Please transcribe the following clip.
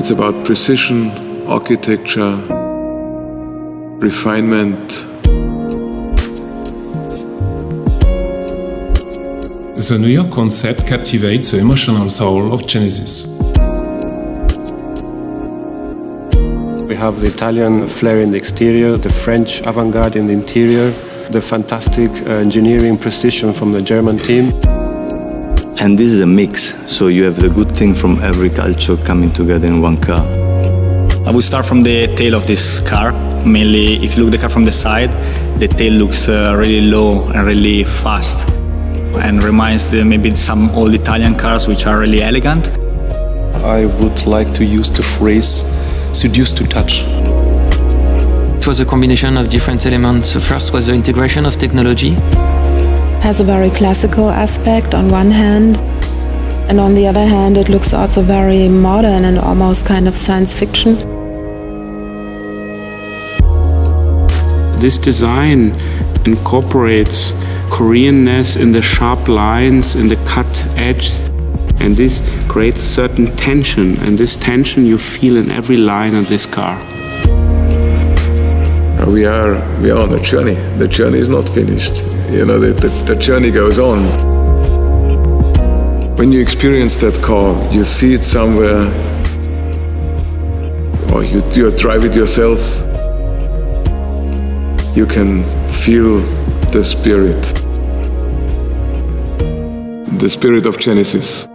It's about precision, architecture, refinement. The New York concept captivates the emotional soul of Genesis. We have the Italian flair in the exterior, the French avant-garde in the interior, the fantastic engineering precision from the German team. And this is a mix, so you have the good thing from every culture coming together in one car. I would start from the tail of this car. Mainly, if you look at the car from the side, the tail looks really low and really fast, and reminds maybe some old Italian cars which are really elegant. I would like to use the phrase seduced to touch. It was a combination of different elements. The first was the integration of technology. Has a very classical aspect on one hand, and on the other hand it looks also very modern and almost kind of science fiction. This design incorporates Koreanness in the sharp lines, in the cut edge, and this creates a certain tension, and this tension you feel in every line of this car. We are on a journey. The journey is not finished. The journey goes on. When you experience that car, you see it somewhere, or you drive it yourself, you can feel the spirit of Genesis.